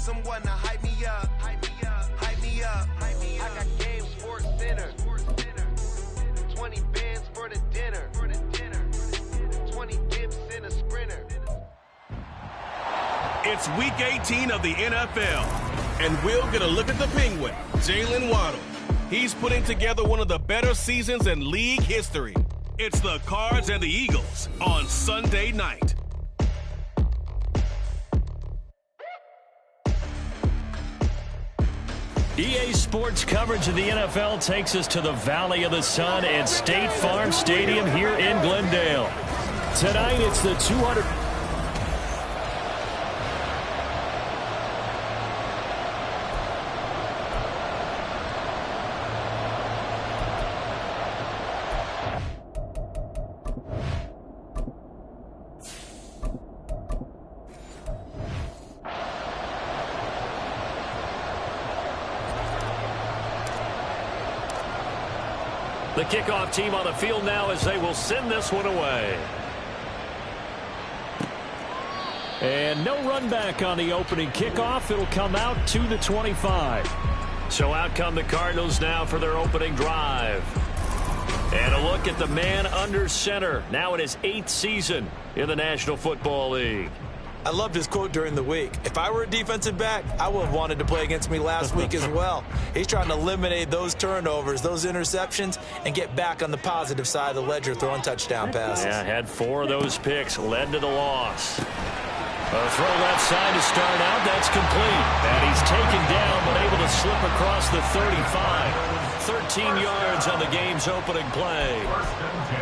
someone to hype me up. Hype me up. Hype me up. Hype me up. I got game Sports Center. 20 bands for the dinner. 20 dips in a sprinter. It's week 18 of the NFL, and we'll get a look at the Penguin, Jalen Waddle. He's putting together one of the better seasons in league history. It's the Cards and the Eagles on Sunday night. EA Sports coverage of the NFL takes us to the Valley of the Sun at State Farm Stadium here in Glendale. Tonight it's the 200... The kickoff team on the field now as they will send this one away. And no run back on the opening kickoff. It'll come out to the 25. So out come the Cardinals now for their opening drive. And a look at the man under center, now in his 8th season in the National Football League. I loved his quote during the week. If I were a defensive back, I would have wanted to play against me last week as well. He's trying to eliminate those turnovers, those interceptions, and get back on the positive side of the ledger throwing touchdown passes. Yeah, had 4 of those picks, led to the loss. A throw left side to start out. That's complete. And he's taken down, but able to slip across the 35. 13 yards on the game's opening play.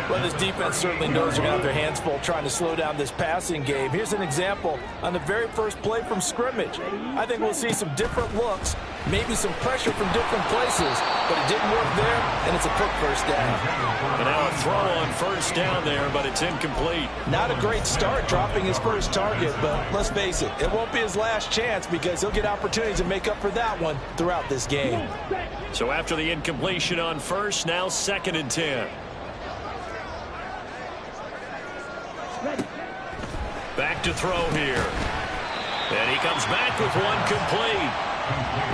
Well, this defense certainly knows they're going to have their hands full trying to slow down this passing game. Here's an example on the very first play from scrimmage. I think we'll see some different looks, maybe some pressure from different places, but it didn't work there, and it's a quick first down. And now a throw on first down there, but it's incomplete. Not a great start dropping his first target, but let's face it, it won't be his last chance because he'll get opportunities to make up for that one throughout this game. So after the incompletion on first, now 2nd and 10. Back to throw here. And he comes back with one complete.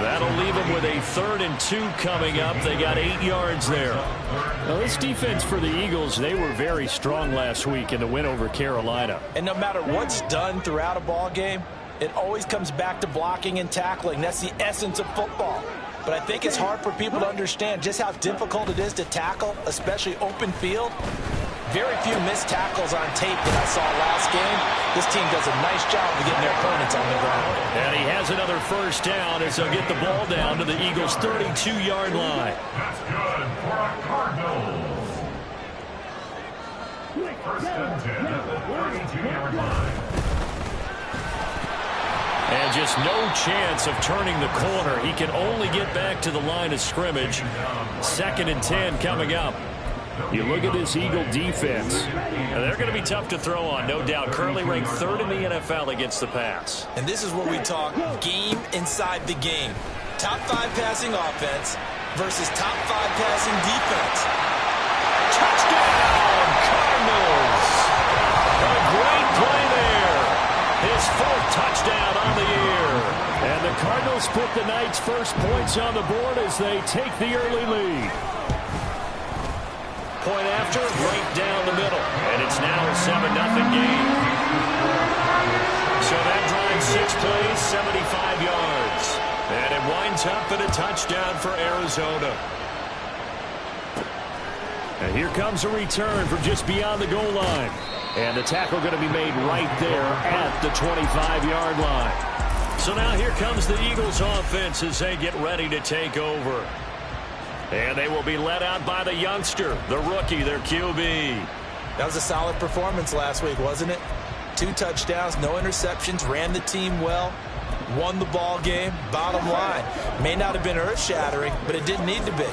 That'll leave him with a 3rd and 2 coming up. They got 8 yards there. Now, this defense for the Eagles, they were very strong last week in the win over Carolina. And no matter what's done throughout a ball game, it always comes back to blocking and tackling. That's the essence of football. But I think it's hard for people to understand just how difficult it is to tackle, especially open field. Very few missed tackles on tape that I saw last game. This team does a nice job of getting their opponents on the ground. And he has another first down as they'll get the ball down to the Eagles' 32-yard line. That's good for a Cardinals. First and 10 at the 32-yard line. And just no chance of turning the corner. He can only get back to the line of scrimmage. 2nd and 10 coming up. You look at this Eagle defense. And they're going to be tough to throw on, no doubt. Currently ranked 3rd in the NFL against the pass. And this is where we talk game inside the game. Top 5 passing offense versus top 5 passing defense. Touchdown, Cardinals! A great play there. His 4th touchdown on the year. And the Cardinals put the night's first points on the board as they take the early lead. Point after, right down the middle. And it's now a 7-0 game. So that drives 6 plays, 75 yards. And it winds up in a touchdown for Arizona. And here comes a return from just beyond the goal line. And the tackle going to be made right there at the 25-yard line. So now here comes the Eagles offense as they get ready to take over. And they will be led out by the youngster, the rookie, their QB. That was a solid performance last week, wasn't it? 2 touchdowns, no interceptions, ran the team well, won the ball game. Bottom line, may not have been earth-shattering, but it didn't need to be.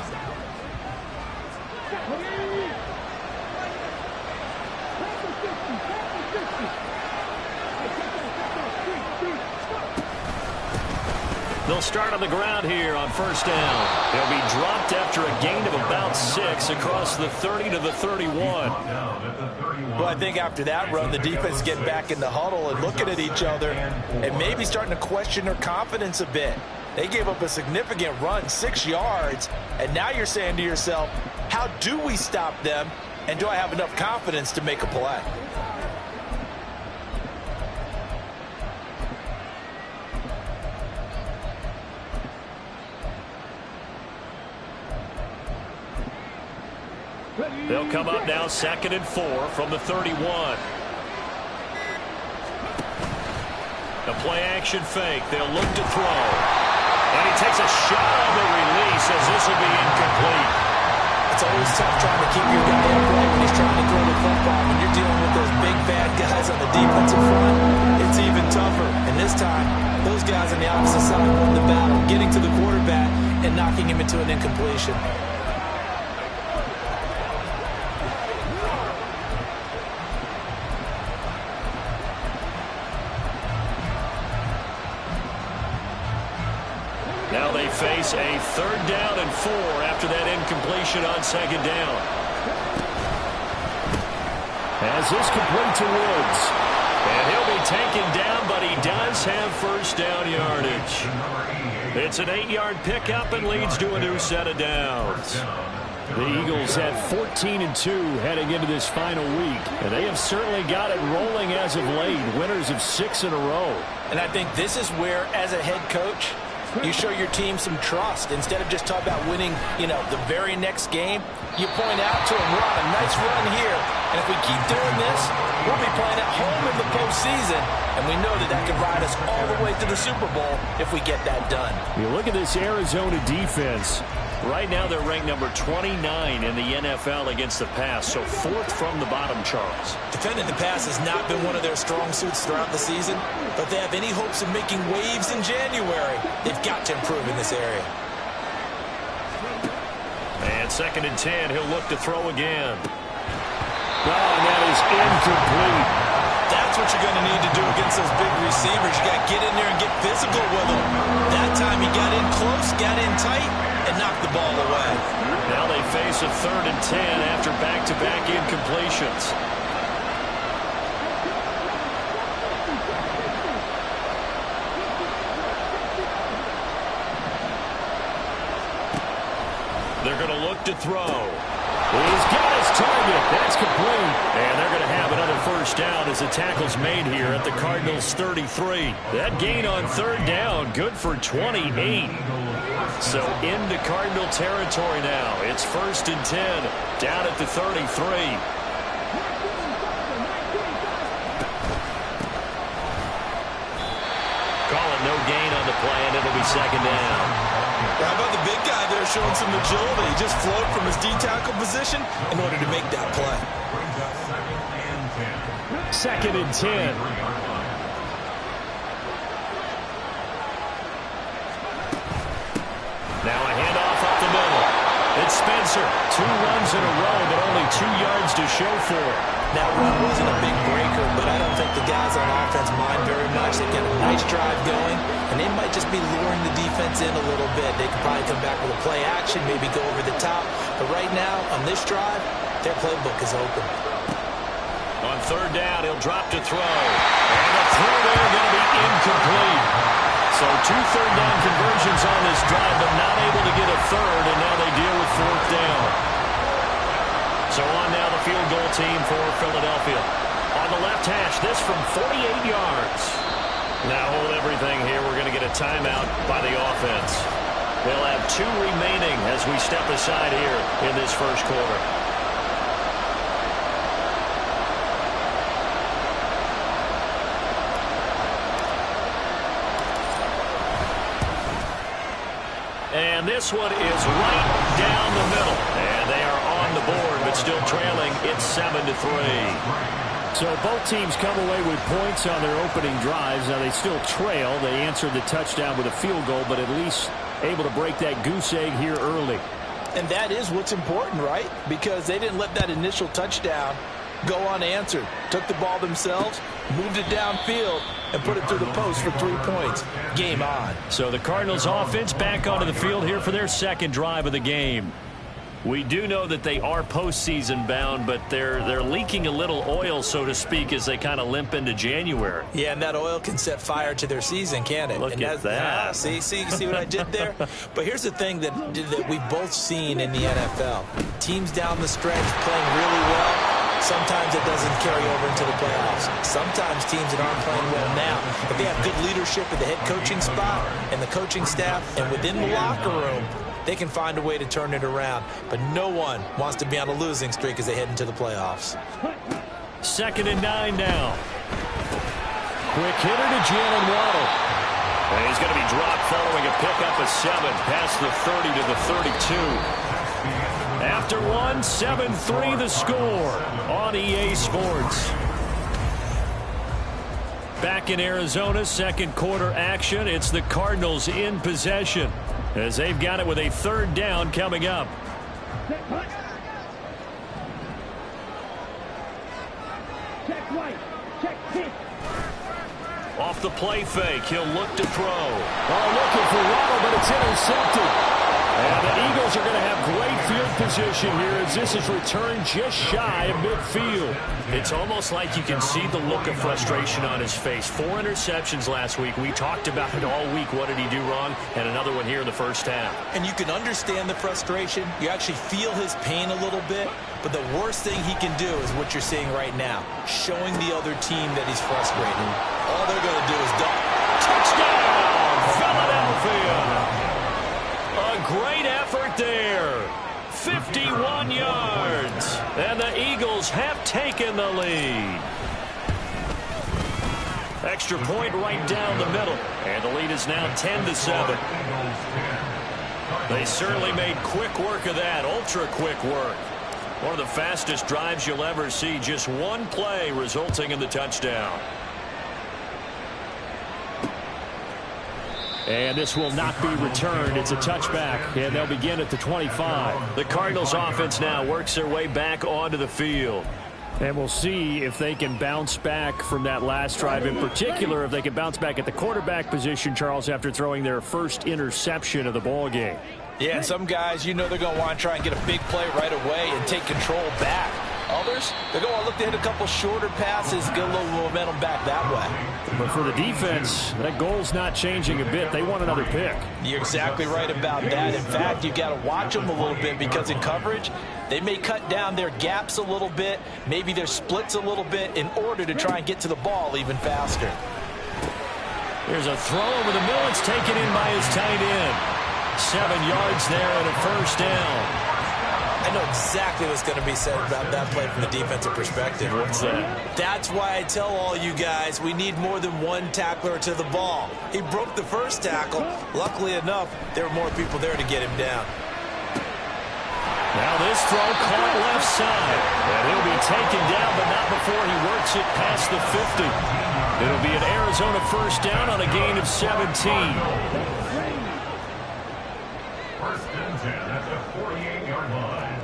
They'll start on the ground here on first down. They'll be dropped after a gain of about 6 across the 30 to the 31. Well, I think after that run, the defense get back in the huddle and looking at each other and maybe starting to question their confidence a bit. They gave up a significant run, 6 yards, and now you're saying to yourself, how do we stop them, and do I have enough confidence to make a play? They'll come up now 2nd and 4 from the 31. The play-action fake. They'll look to throw. And he takes a shot on the release as this will be incomplete. It's always tough trying to keep your guy upright when he's trying to throw the football. When you're dealing with those big, bad guys on the defensive front, it's even tougher. And this time, those guys on the opposite side won the battle, getting to the quarterback and knocking him into an incompletion. Now they face a 3rd down and 4 after that incompletion on 2nd down. As this complete to Woods. And he'll be taken down, but he does have first down yardage. It's an 8-yard pickup and leads to a new set of downs. The Eagles have 14-2 heading into this final week, and they have certainly got it rolling as of late, winners of 6 in a row. And I think this is where, as a head coach, you show your team some trust. Instead of just talking about winning, the very next game, you point out to them, we're on a nice run here, and if we keep doing this, we'll be playing at home in the postseason, and we know that could ride us all the way to the Super Bowl if we get that done. You look at this Arizona defense. Right now they're ranked number 29 in the NFL against the pass, so 4th from the bottom, Charles. Defending the pass has not been one of their strong suits throughout the season, but they have any hopes of making waves in January. They've got to improve in this area. And 2nd and 10, he'll look to throw again. Oh, and that is incomplete. That's what you're going to need to do against those big receivers. You got to get in there and get physical with them. That time he got in close, got in tight, and knocked the ball away. Now they face a 3rd and 10 after back-to-back incompletions. They're going to look to throw. He's got his target. That's complete. And they're going to have another first down as the tackle's made here at the Cardinals' 33. That gain on 3rd down, good for 28. So into Cardinal territory now. It's 1st and 10, down at the 33. Call it no gain on the play, and it'll be 2nd down. How about the big guy there showing some agility? He just floated from his D-tackle position in order to make that play. 2nd and 10. Now a handoff up the middle. It's Spencer. 2 runs in a row, but only 2 yards to show for it. That run wasn't a big breaker, but I don't think the guys on offense mind very much. They've got a nice drive going, and they might just be luring the defense in a little bit. They could probably come back with a play action, maybe go over the top. But right now, on this drive, their playbook is open. On 3rd down, he'll drop to throw. And the throw there going to be incomplete. So 2 third-down conversions on this drive, but not able to get a 3rd, and now they deal with 4th down. So on now the field goal team for Philadelphia. On the left hash, this from 48 yards. Now hold everything here. We're going to get a timeout by the offense. They'll have 2 remaining as we step aside here in this first quarter. And this one is right down the middle. And they are on the board, but still trailing. It's 7-3. So both teams come away with points on their opening drives. Now they still trail. They answered the touchdown with a field goal, but at least able to break that goose egg here early. And that is what's important, right? Because they didn't let that initial touchdown go unanswered. Took the ball themselves, moved it downfield, and put it through the post for 3 points. Game on. So the Cardinals offense back onto the field here for their second drive of the game. We do know that they are postseason bound, but they're leaking a little oil, so to speak, as they kind of limp into January. Yeah, and that oil can set fire to their season, can't it? Look at that. See what I did there? But here's the thing that we've both seen in the NFL. Teams down the stretch playing really well. Sometimes it doesn't carry over into the playoffs. Sometimes teams that aren't playing well now, if they have good leadership at the head coaching spot and the coaching staff and within the locker room, they can find a way to turn it around. But no one wants to be on a losing streak as they head into the playoffs. 2nd and 9 now. Quick hitter to Jalen Waddle. And he's going to be dropped following a pickup of 7 past the 30 to the 32. After 1, 7-3 the score on EA Sports. Back in Arizona, second quarter action. It's the Cardinals in possession as they've got it with a 3rd down coming up. Off the play fake, he'll look to throw. Looking for Waddle, but it's intercepted. And the Eagles are going to have great field position here as this is returned just shy of midfield. It's almost like you can see the look of frustration on his face. 4 interceptions last week. We talked about it all week. What did he do wrong? And another one here in the first half. And you can understand the frustration. You actually feel his pain a little bit. But the worst thing he can do is what you're seeing right now, showing the other team that he's frustrated. All they're going to do is dunk. Touchdown, Philadelphia! A great effort there. 51 yards. And the Eagles have taken the lead. Extra point right down the middle. And the lead is now 10-7. They certainly made quick work of that. Ultra quick work. One of the fastest drives you'll ever see. Just one play resulting in the touchdown. And this will not be returned. It's a touchback, and they'll begin at the 25. The Cardinals offense now works their way back onto the field. And we'll see if they can bounce back from that last drive. In particular, if they can bounce back at the quarterback position, Charles, after throwing their first interception of the ball game. Yeah, and some guys, you know they're going to want to try and get a big play right away and take control back. Others, they're going to look to hit a couple shorter passes, get a little momentum back that way. But for the defense, that goal's not changing a bit. They want another pick. You're exactly right about that. In fact, you've got to watch them a little bit because in coverage, they may cut down their gaps a little bit, maybe their splits a little bit in order to try and get to the ball even faster. There's a throw over the middle. It's taken in by his tight end. 7 yards there and a first down. I know exactly what's going to be said about that play from the defensive perspective. What's that? That's why I tell all you guys we need more than one tackler to the ball. He broke the first tackle. Luckily enough, there were more people there to get him down. Now this throw caught left side. And he'll be taken down, but not before he works it past the 50. It'll be an Arizona first down on a gain of 17. First and 10 at the 48-yard line.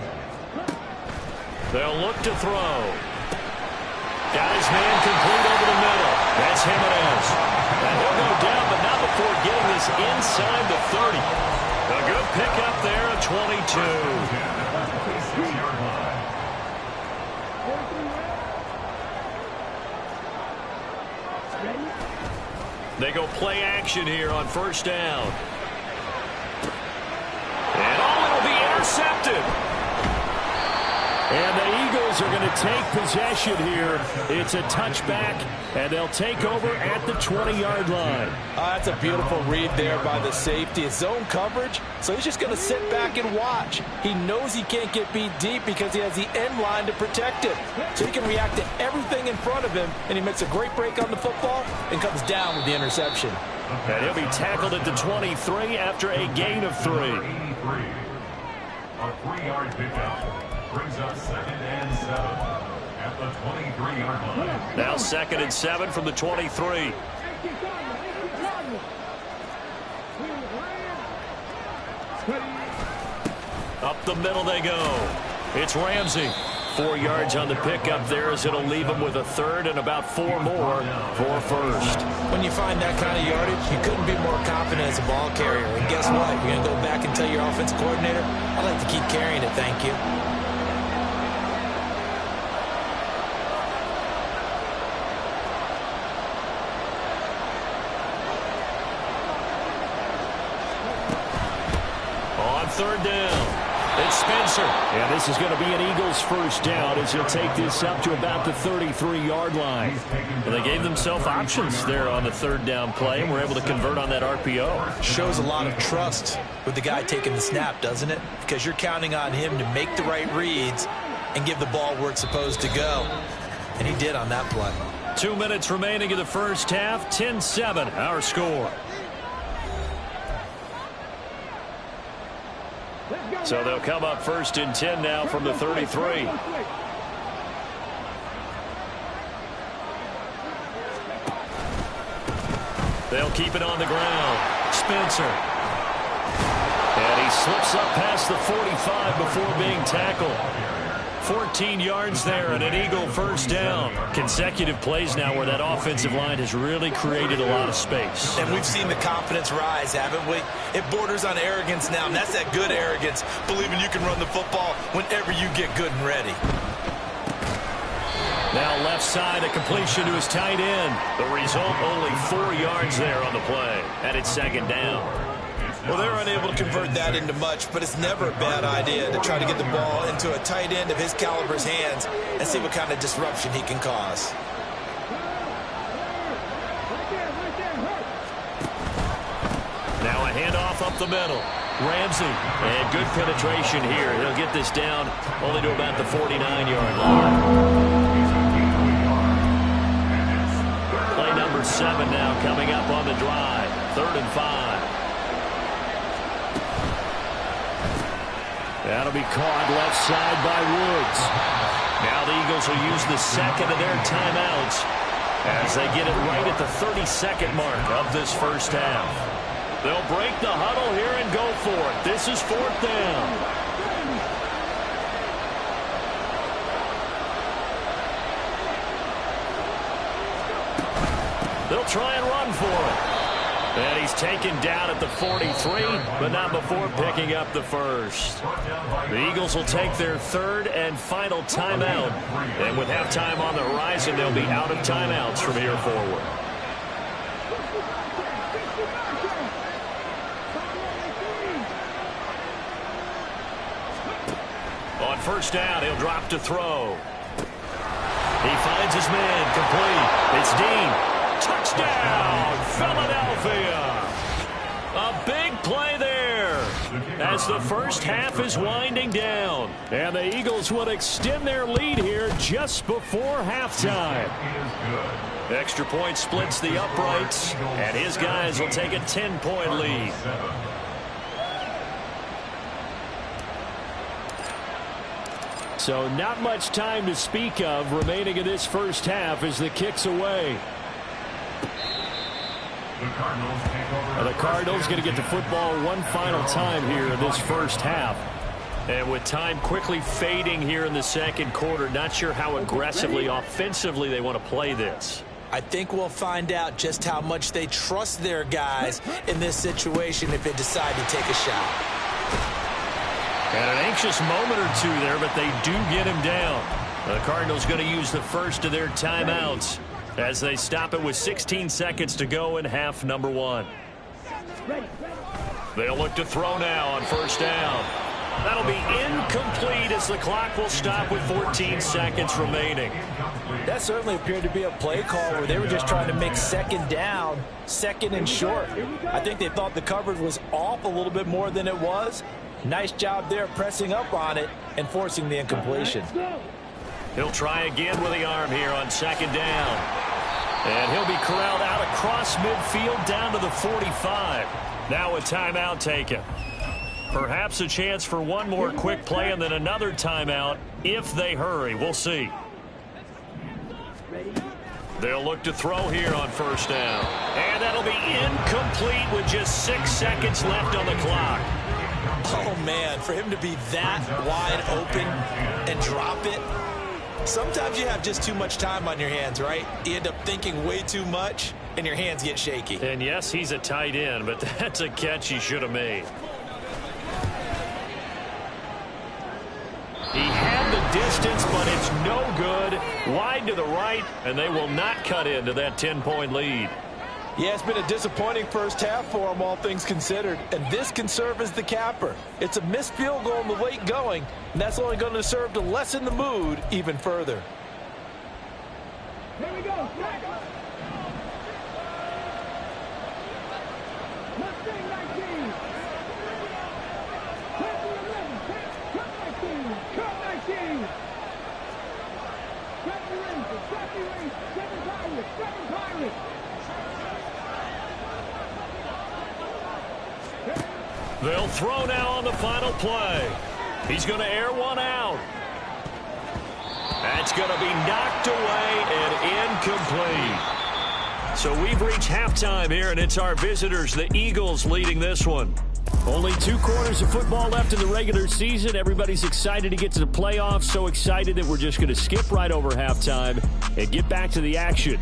They'll look to throw. Got his man complete over the middle. That's Jimenez. And he'll go down, but not before getting this inside the 30. A good pickup there at 22. They go play action here on first down. And it'll be intercepted. And the Eagles are going to take possession here. It's a touchback, and they'll take over at the 20-yard line. That's a beautiful read there by the safety. It's zone coverage, so he's just going to sit back and watch. He knows he can't get beat deep because he has the end line to protect it. So he can react to everything in front of him, and he makes a great break on the football and comes down with the interception. And he'll be tackled at the 23 after a gain of 3. A 3-yard pickup brings up 2nd and 7 at the 23-yard line. Now 2nd and 7 from the 23. Up the middle they go. It's Ramsey. 4 yards on the pickup there, as it'll leave him with a third and about 4 more for first. When you find that kind of yardage, you couldn't be more confident as a ball carrier. And guess what? You're going to go back and tell your offensive coordinator, I'd like to keep carrying it, thank you. On third down, it's Spencer. And this is going to be an Eagles first down as he'll take this up to about the 33-yard line. Well, they gave themselves options there on the third down play and were able to convert on that RPO. Shows a lot of trust with the guy taking the snap, doesn't it? Because you're counting on him to make the right reads and give the ball where it's supposed to go. And he did on that play. 2 minutes remaining in the first half. 10-7, our score. So they'll come up first and 10 now from the 33. They'll keep it on the ground. Spencer. And he slips up past the 45 before being tackled. 14 yards there and an Eagle first down. Consecutive plays now where that offensive line has really created a lot of space. And we've seen the confidence rise, haven't we? It borders on arrogance now, and that's that good arrogance, believing you can run the football whenever you get good and ready. Now left side, a completion to his tight end. The result, only 4 yards there on the play. And it's second down. Well, they're unable to convert that into much, but it's never a bad idea to try to get the ball into a tight end of his caliber's hands and see what kind of disruption he can cause. Now a handoff up the middle. Ramsey, and good penetration here. He'll get this down only to about the 49-yard line. Play number 7 now coming up on the drive. 3rd and 5. That'll be caught left side by Woods. Now the Eagles will use the second of their timeouts as they get it right at the 32nd mark of this first half. They'll break the huddle here and go for it. This is 4th down. They'll try and run for it. And he's taken down at the 43, but not before picking up the first. The Eagles will take their 3rd and final timeout. And with halftime on the horizon, they'll be out of timeouts from here forward. On first down, he'll drop to throw. He finds his man, complete. It's Dean. Touchdown, Philadelphia. A big play there as the first half is winding down. And the Eagles would extend their lead here just before halftime. Extra point splits the uprights, and his guys will take a 10-point lead. So not much time to speak of remaining in this first half as the kick's away. The Cardinals going to get the football one final time here in this first half. And with time quickly fading here in the second quarter, not sure how aggressively, offensively they want to play this. I think we'll find out just how much they trust their guys in this situation if they decide to take a shot. And an anxious moment or two there, but they do get him down. The Cardinals going to use the first of their timeouts as they stop it with 16 seconds to go in half number 1. They'll look to throw now on first down. That'll be incomplete as the clock will stop with 14 seconds remaining. That certainly appeared to be a play call where they were just trying to make second down, second and short. I think they thought the coverage was off a little bit more than it was. Nice job there pressing up on it and forcing the incompletion. He'll try again with the arm here on second down. And he'll be corralled out across midfield down to the 45. Now a timeout taken. Perhaps a chance for one more quick play and then another timeout if they hurry. We'll see. They'll look to throw here on first down. And that'll be incomplete with just 6 seconds left on the clock. Oh, man, for him to be that wide open and drop it. Sometimes you have just too much time on your hands, right? You end up thinking way too much, and your hands get shaky. And yes, he's a tight end, but that's a catch he should have made. He had the distance, but it's no good. Wide to the right, and they will not cut into that 10-point lead. Yeah, it's been a disappointing first half for him, all things considered. And this can serve as the capper. It's a missed field goal in the late going, and that's only going to serve to lessen the mood even further. Here we go. Mustang 19. Panther 11. Cut 19. Cut 19. Safety Rangers. Safety Rangers. 7 Pirates. 7 Pirates. They'll throw now on the final play. He's going to air one out. That's going to be knocked away and incomplete. So we've reached halftime here, and it's our visitors, the Eagles, leading this one. Only 2 quarters of football left in the regular season. Everybody's excited to get to the playoffs, so excited that we're just going to skip right over halftime and get back to the action.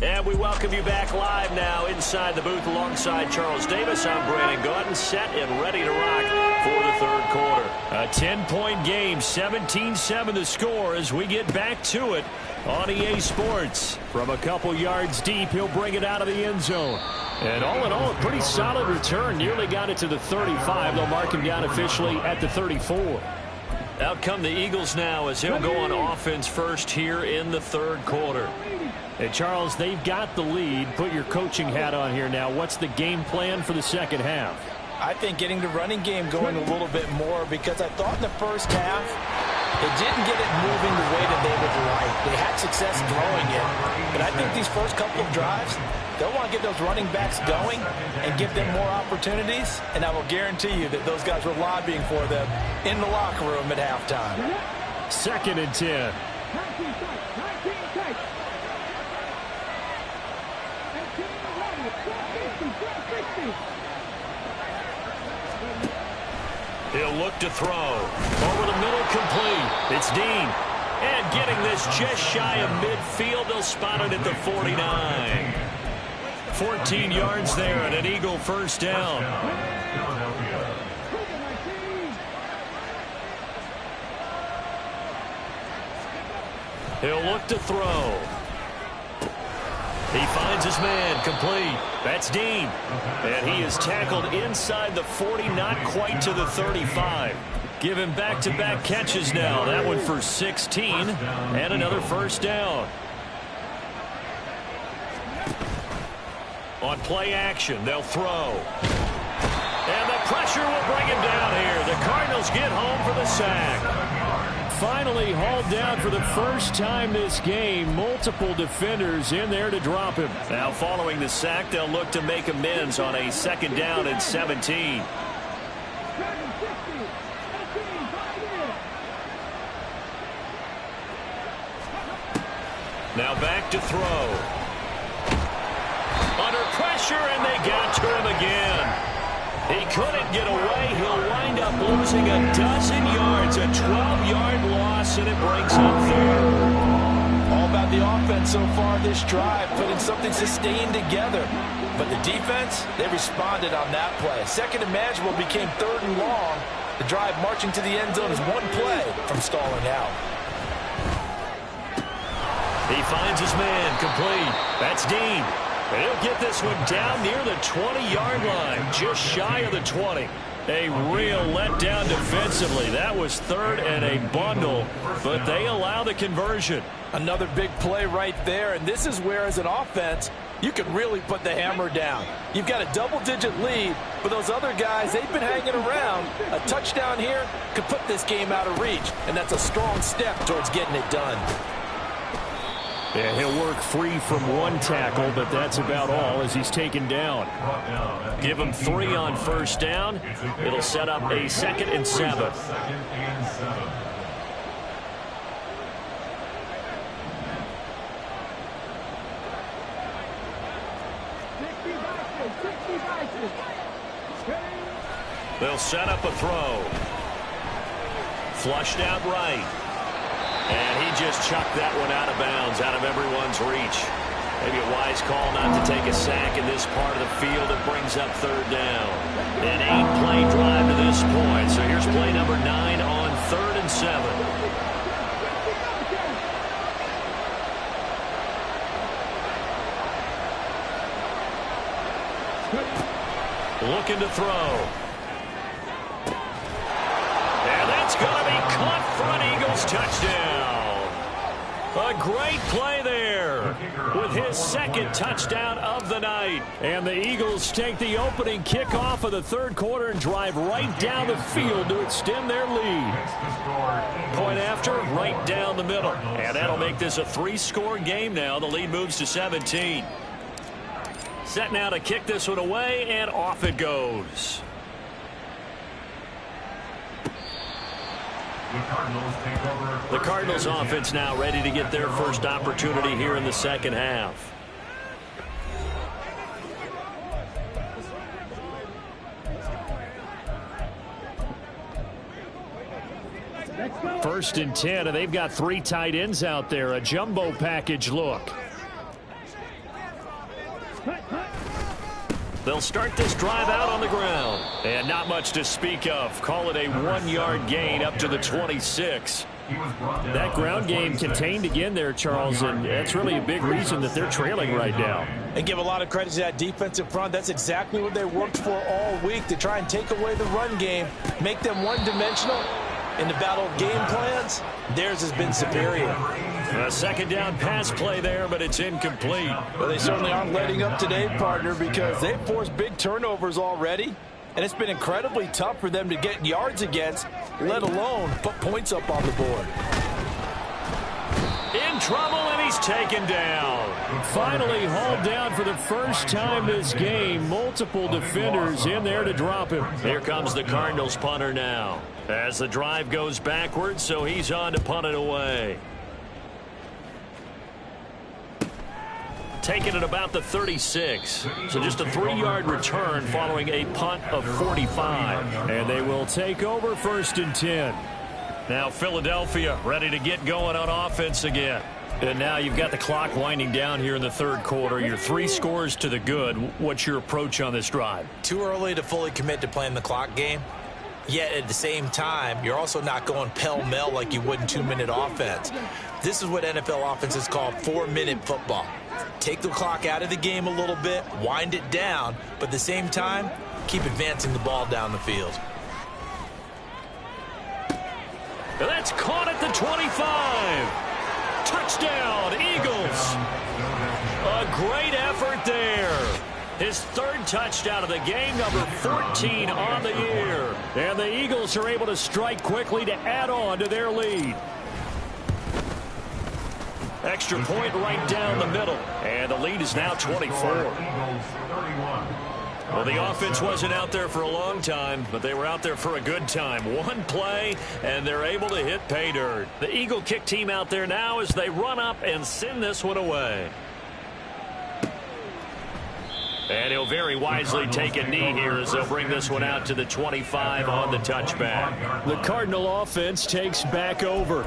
And we welcome you back live now inside the booth alongside Charles Davis. I'm Brandon Gaudin, set and ready to rock for the third quarter. A 10-point game, 17-7 the score as we get back to it on EA Sports. From a couple yards deep, he'll bring it out of the end zone. And all in all, a pretty solid return. Nearly got it to the 35. They'll mark him down officially at the 34. Out come the Eagles now as he'll go on offense first here in the third quarter. And, Charles, they've got the lead. Put your coaching hat on here now. What's the game plan for the second half? I think getting the running game going a little bit more, because I thought in the first half they didn't get it moving the way that they would like. They had success throwing it. But I think these first couple of drives, they'll want to get those running backs going and give them more opportunities. And I will guarantee you that those guys were lobbying for them in the locker room at halftime. 2nd and 10. 19 takes. He'll look to throw. Over the middle, complete. It's Dean. And getting this just shy of midfield, they'll spot it at the 49. 14 yards there and an Eagle first down. He'll look to throw. He finds his man, complete. That's Dean. And he is tackled inside the 40, not quite to the 35. Give him back-to-back catches now. That one for 16 and another first down. On play action, they'll throw. And the pressure will bring him down here. The Cardinals get home for the sack. Finally hauled down for the first time this game. Multiple defenders in there to drop him. Now following the sack, they'll look to make amends on a 2nd down and 17. Now back to throw. Under pressure, and they got to him again. He couldn't get away. He'll wind up losing a dozen yards, a 12-yard loss, and it brings up 3rd. All about the offense so far this drive, putting something sustained together. But the defense, they responded on that play. 2nd and manageable became 3rd and long. The drive marching to the end zone is one play from stalling out. He finds his man, complete. That's Dean. And he'll get this one down near the 20-yard line, just shy of the 20. A real letdown defensively. That was 3rd and a bundle, but they allow the conversion. Another big play right there, and this is where, as an offense, you can really put the hammer down. You've got a double-digit lead, but those other guys, they've been hanging around. A touchdown here could put this game out of reach, and that's a strong step towards getting it done. Yeah, he'll work free from one tackle, but that's about all as he's taken down. Give him 3 on first down. It'll set up a 2nd and 7. They'll set up a throw. Flushed out right. And he just chucked that one out of bounds, out of everyone's reach. Maybe a wise call not to take a sack in this part of the field. It brings up third down. An 8-play drive to this point. So here's play number 9 on 3rd and 7. Looking to throw. And that's going to be caught for an Eagles touchdown. A great play there with his second touchdown of the night. And the Eagles take the opening kickoff of the third quarter and drive right down the field to extend their lead. Point after, right down the middle. And that'll make this a 3-score game now. The lead moves to 17. Set now to kick this one away, and off it goes. The Cardinals offense now ready to get their first opportunity here in the second half. First and 10, and they've got 3 tight ends out there. A jumbo package look. They'll start this drive out on the ground. And not much to speak of. Call it a 1-yard gain up to the 26. That ground game contained again there, Charles, and that's really a big reason that they're trailing right now. And give a lot of credit to that defensive front. That's exactly what they worked for all week, to try and take away the run game, make them one-dimensional. In the battle of game plans, theirs has been superior. A second down pass play there, but it's incomplete. Well, they certainly aren't letting up today, partner, because they've forced big turnovers already. And it's been incredibly tough for them to get yards against, let alone put points up on the board. In trouble, and he's taken down. Finally hauled down for the first time this game. Multiple defenders in there to drop him. Here comes the Cardinals punter now. As the drive goes backwards, so he's on to punt it away. Taken at about the 36. So just a 3-yard return following a punt of 45. And they will take over first and 10. Now Philadelphia ready to get going on offense again. And now you've got the clock winding down here in the third quarter. You're 3 scores to the good. What's your approach on this drive? Too early to fully commit to playing the clock game. Yet at the same time, you're also not going pell-mell like you would in 2-minute offense. This is what NFL offenses call 4-minute football. Take the clock out of the game a little bit, wind it down, but at the same time, keep advancing the ball down the field. And that's caught at the 25. Touchdown, Eagles. A great effort there. His 3rd touchdown of the game, number 14 on the year. And the Eagles are able to strike quickly to add on to their lead. Extra point right down the middle. And the lead is now 24. Well, the offense wasn't out there for a long time, but they were out there for a good time. 1 play, and they're able to hit pay dirt. The Eagle kick team out there now as they run up and send this one away. And he'll very wisely take a knee here as they'll bring this one out to the 25 on the touchback. The Cardinal offense takes back over.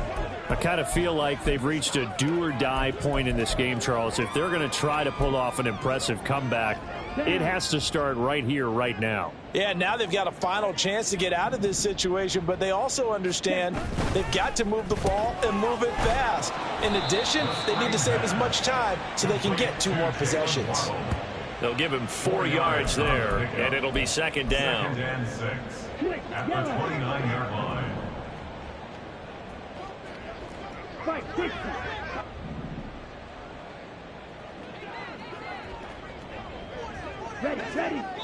I kind of feel like they've reached a do-or-die point in this game, Charles. If they're going to try to pull off an impressive comeback, it has to start right here, right now. Yeah, now they've got a final chance to get out of this situation, but they also understand they've got to move the ball and move it fast. In addition, they need to save as much time so they can get 2 more possessions. They'll give him 4 yards there, and it'll be second down. 2nd and 6 at the 29-yard line.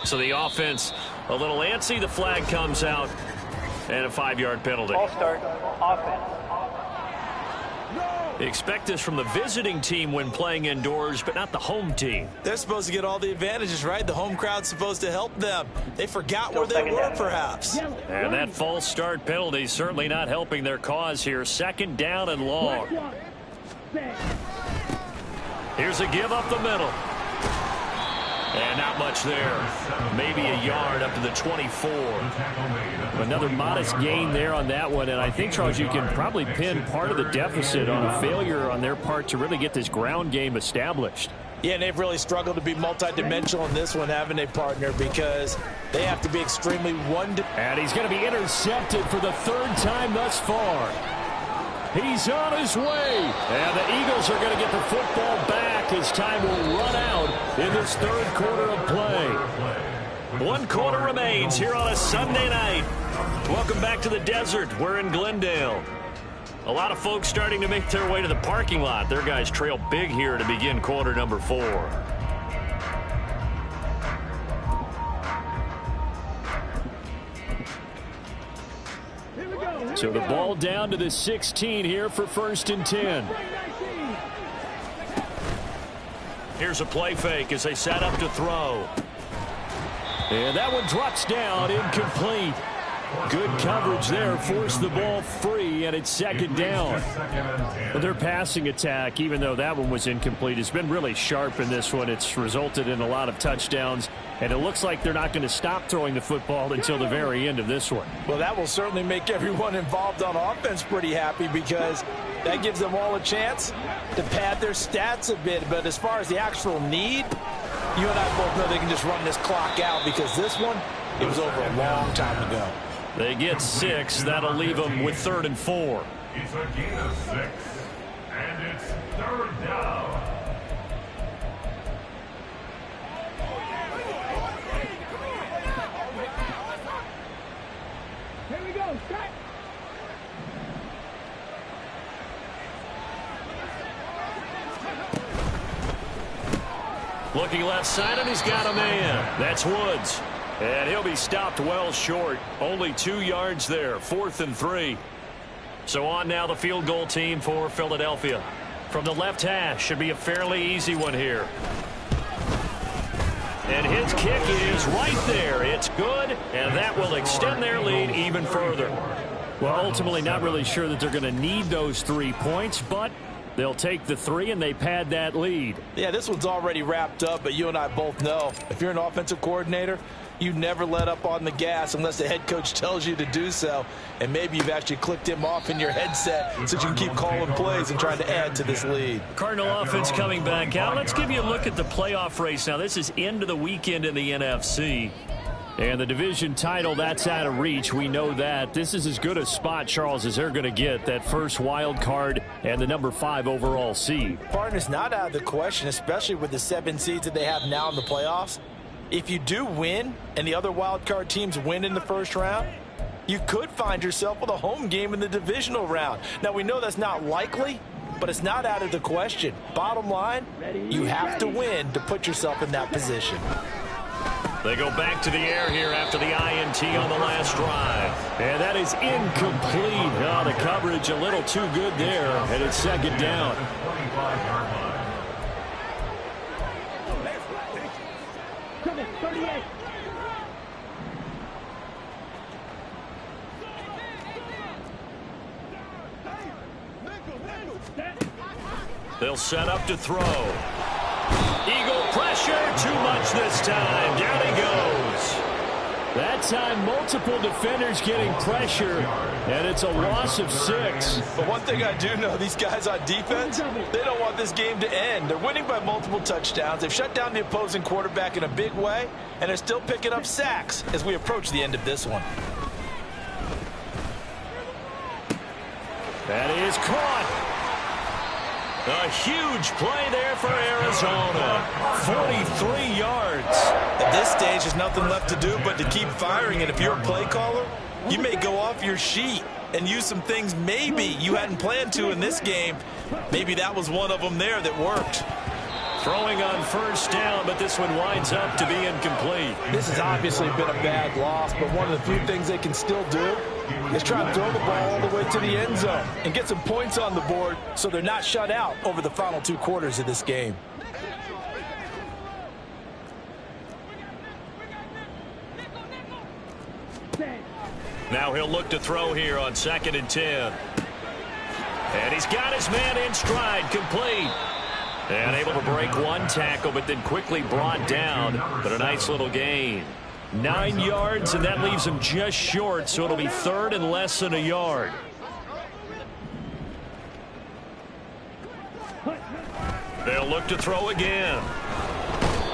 So the offense a little antsy. The flag comes out, and a 5-yard penalty. All start offense. Expect this from the visiting team when playing indoors, but not the home team. They're supposed to get all the advantages, right? The home crowd's supposed to help them. They forgot where they were, perhaps. And that false start penalty certainly not helping their cause here. Second down and long. Here's a give up the middle. And not much there. Maybe a yard up to the 24. Another modest gain there on that one. And I think, Charles, you can probably pin part of the deficit on a failure on their part to really get this ground game established. Yeah, and they've really struggled to be multidimensional in this one, haven't they, partner? Because they have to be extremely And he's going to be intercepted for the third time thus far. He's on his way. And the Eagles are going to get the football back as time will run out in this third quarter of play. 1 quarter remains here on a Sunday night. Welcome back to the desert. We're in Glendale. A lot of folks starting to make their way to the parking lot. Their guys trail big here to begin quarter number 4. So the ball down to the 16 here for 1st and 10. Here's a play fake as they set up to throw. And that one drops down, incomplete. Good coverage there, forced the ball free, and it's 2nd down. Well, their passing attack, even though that one was incomplete, has been really sharp in this one. It's resulted in a lot of touchdowns, and it looks like they're not going to stop throwing the football until the very end of this one. Well, that will certainly make everyone involved on offense pretty happy because that gives them all a chance to pad their stats a bit. But as far as the actual need, you and I both know they can just run this clock out because this one, it was over a long time ago. They get 6. That'll leave them with 3rd and 4. It's a gain of 6, and it's 3rd down. Here we go. Set. Looking left side, and he's got a man. That's Woods. And he'll be stopped well short. Only 2 yards there. 4th and 3. So on now the field goal team for Philadelphia. From the left hash, should be a fairly easy one here. And his kick is right there. It's good, and that will extend their lead even further. Well, ultimately not really sure that they're going to need those 3 points, but they'll take the 3 and they pad that lead. Yeah, this one's already wrapped up, but you and I both know if you're an offensive coordinator, you never let up on the gas unless the head coach tells you to do so. And maybe you've actually clicked him off in your headset so you can keep calling plays and trying to add to this lead. Cardinal offense coming back out. Let's give you a look at the playoff race. Now, this is end of the weekend in the NFC. And the division title, that's out of reach. We know that. This is as good a spot, Charles, as they're going to get. That first wild card and the number 5 overall seed. Partner's not out of the question, especially with the 7 seeds that they have now in the playoffs. If you do win and the other wild card teams win in the first round, you could find yourself with a home game in the divisional round. Now, we know that's not likely, but it's not out of the question. Bottom line, you have to win to put yourself in that position. They go back to the air here after the INT on the last drive. And that is incomplete. Oh, the coverage a little too good there, and it's 2nd down. Come on, 38. They'll set up to throw. Eagle pressure, too much this time. Down he goes. That time, multiple defenders getting pressure, and it's a loss of 6. But one thing I do know, these guys on defense, they don't want this game to end. They're winning by multiple touchdowns. They've shut down the opposing quarterback in a big way, and they're still picking up sacks as we approach the end of this one. That is caught. A huge play there for Arizona. 43 yards. At this stage, there's nothing left to do but to keep firing. And if you're a play caller, you may go off your sheet and use some things maybe you hadn't planned to in this game. Maybe that was one of them there that worked. Throwing on first down, but this one winds up to be incomplete. This has obviously been a bad loss, but one of the few things they can still do is try to throw the ball all the way to the end zone and get some points on the board so they're not shut out over the final 2 quarters of this game. Now he'll look to throw here on 2nd and 10. And he's got his man in stride, complete. And able to break one tackle, but then quickly brought down. But a nice little gain. 9 yards, and that leaves him just short, so it'll be 3rd and less than a yard. They'll look to throw again.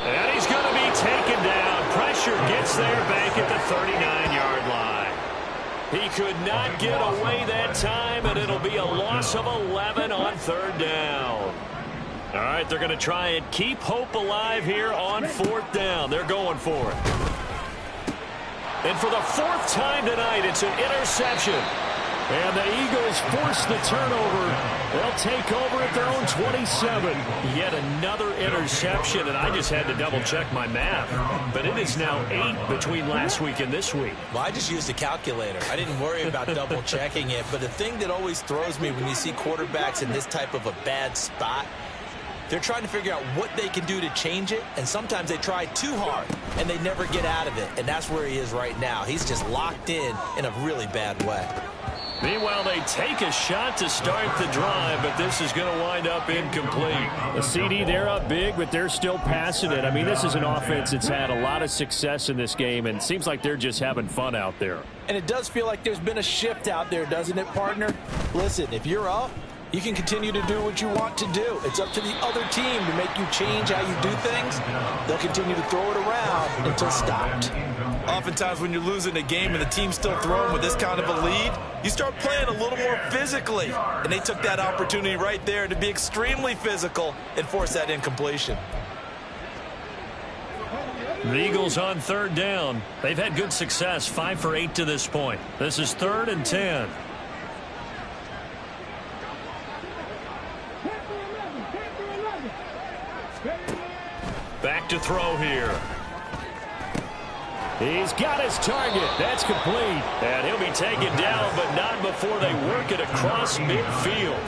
And he's going to be taken down. Pressure gets there back at the 39-yard line. He could not get away that time, and it'll be a loss of 11 on 3rd down. All right, they're going to try and keep hope alive here on 4th down. They're going for it. And for the 4th time tonight, it's an interception. And the Eagles force the turnover. They'll take over at their own 27. Yet another interception, and I just had to double-check my math. But it is now 8 between last week and this week. Well, I just used a calculator. I didn't worry about double-checking it. But the thing that always throws me when you see quarterbacks in this type of a bad spot, they're trying to figure out what they can do to change it, and sometimes they try too hard, and they never get out of it. And that's where he is right now. He's just locked in a really bad way. Meanwhile, they take a shot to start the drive, but this is going to wind up incomplete. The CD, they're up big, but they're still passing it. I mean, this is an offense that's had a lot of success in this game, and it seems like they're just having fun out there. And it does feel like there's been a shift out there, doesn't it, partner? Listen, if you're up, you can continue to do what you want to do. It's up to the other team to make you change how you do things. They'll continue to throw it around until stopped. Oftentimes when you're losing a game and the team's still throwing with this kind of a lead, you start playing a little more physically. And they took that opportunity right there to be extremely physical and force that incompletion. The Eagles on 3rd down. They've had good success, 5 for 8 to this point. This is 3rd and 10. Back to throw here. He's got his target. That's complete. And he'll be taken down, but not before they work it across midfield.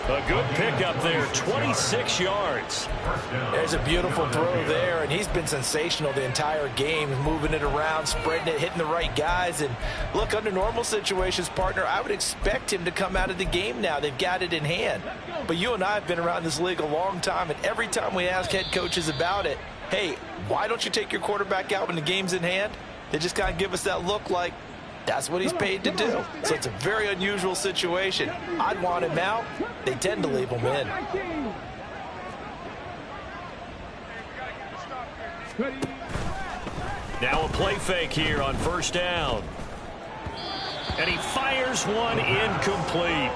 A good pickup there, 26 yards. There's a beautiful throw there, and he's been sensational the entire game, moving it around, spreading it, hitting the right guys. And look, under normal situations, partner, I would expect him to come out of the game now. They've got it in hand. But you and I have been around this league a long time, and every time we ask head coaches about it, hey, why don't you take your quarterback out when the game's in hand? They just kind of give us that look like that's what he's paid to do. So it's a very unusual situation. I'd want him out. They tend to leave him in. Now a play fake here on 1st down. And he fires one incomplete.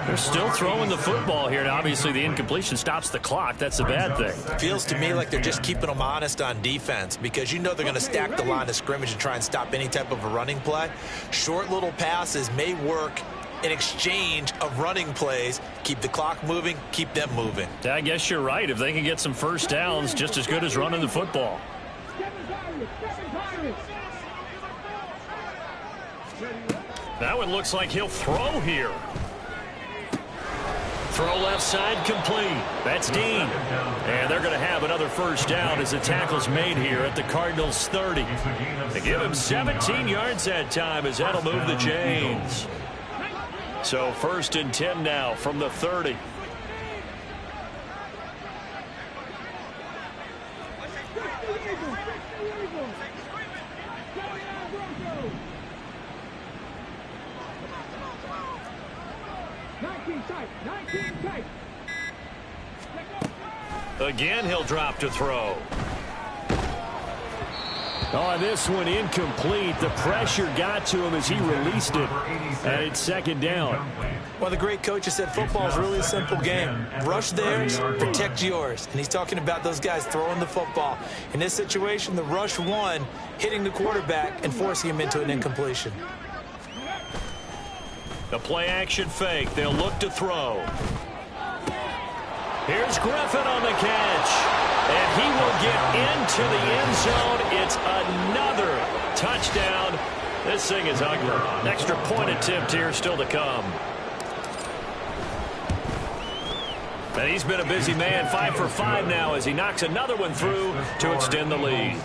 They're still throwing the football here, and obviously the incompletion stops the clock. That's a bad thing. Feels to me like they're just keeping them honest on defense, because you know they're going to stack the line of scrimmage and try and stop any type of a running play. Short little passes may work in exchange of running plays. Keep the clock moving, keep them moving. I guess you're right. If they can get some 1st downs, just as good as running the football. That one looks like he'll throw here. Throw left side complete. That's Dean. And they're going to have another 1st down as the tackle's made here at the Cardinals' 30. They give him 17 yards that time as that'll move the chains. So 1st and 10 now from the 30. Again, he'll drop to throw. Oh, this one incomplete. The pressure got to him as he released it. And it's 2nd down. Well, the great coach has said football is really a simple game. Rush theirs, protect yours. And he's talking about those guys throwing the football. In this situation, the rush one, hitting the quarterback and forcing him into an incompletion. The play action fake. They'll look to throw. Here's Griffin on the catch. And he will get into the end zone. It's another touchdown. This thing is ugly. Extra point attempt here still to come. And he's been a busy man, 5 for 5 now as he knocks another one through to extend the lead.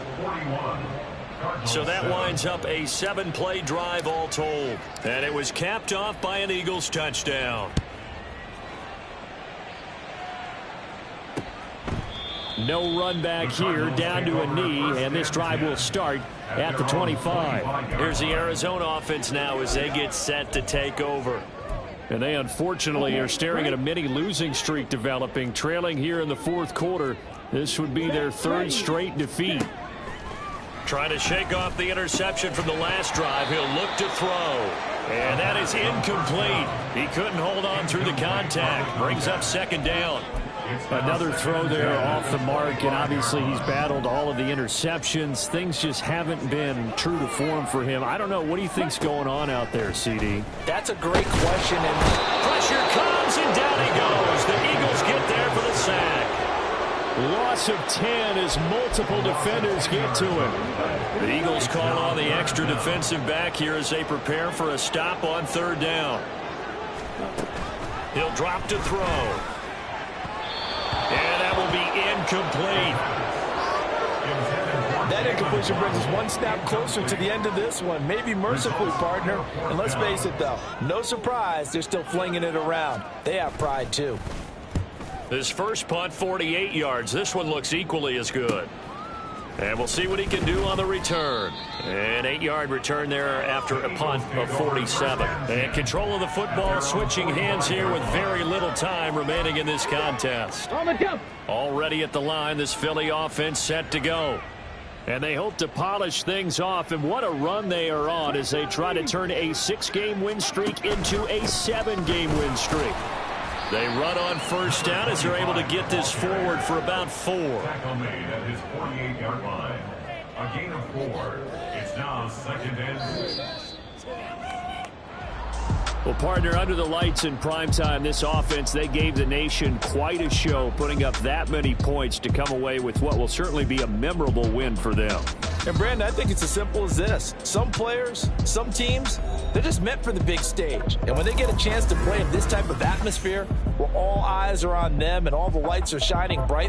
So that winds up a 7-play drive all told. And it was capped off by an Eagles touchdown. No run back here, down to a knee, and this drive will start at the 25. Here's the Arizona offense now as they get set to take over. And they unfortunately are staring at a mini losing streak developing, trailing here in the fourth quarter. This would be their third straight defeat. Trying to shake off the interception from the last drive. He'll look to throw. And that is incomplete. He couldn't hold on through the contact. Brings up second down. Another throw there off the mark, and obviously he's battled all of the interceptions. Things just haven't been true to form for him. I don't know. What do you think's going on out there, CD? That's a great question. And pressure comes, and down he goes. The Eagles get there for the sack. Loss of 10 as multiple defenders get to him. The Eagles call on the extra defensive back here as they prepare for a stop on third down. He'll drop to throw. And that will be incomplete. that incompletion brings us one snap closer to the end of this one. Maybe mercifully, partner. And let's face it, though, no surprise, they're still flinging it around. They have pride, too. This first punt, 48 yards. This one looks equally as good. And we'll see what he can do on the return. An 8-yard return there after a punt of 47. And control of the football, switching hands here with very little time remaining in this contest. Already at the line, this Philly offense set to go. And they hope to polish things off, and what a run they are on as they try to turn a 6-game win streak into a 7-game win streak. They run on first down as they're able to get this forward for about 4. Tackle made at his 48-yard line. A gain of 4. It's now 2nd and 6. Well, partner, under the lights in primetime, this offense, they gave the nation quite a show, putting up that many points to come away with what will certainly be a memorable win for them. And, Brandon, I think it's as simple as this. Some players, some teams, they're just meant for the big stage. And when they get a chance to play in this type of atmosphere, where all eyes are on them and all the lights are shining bright,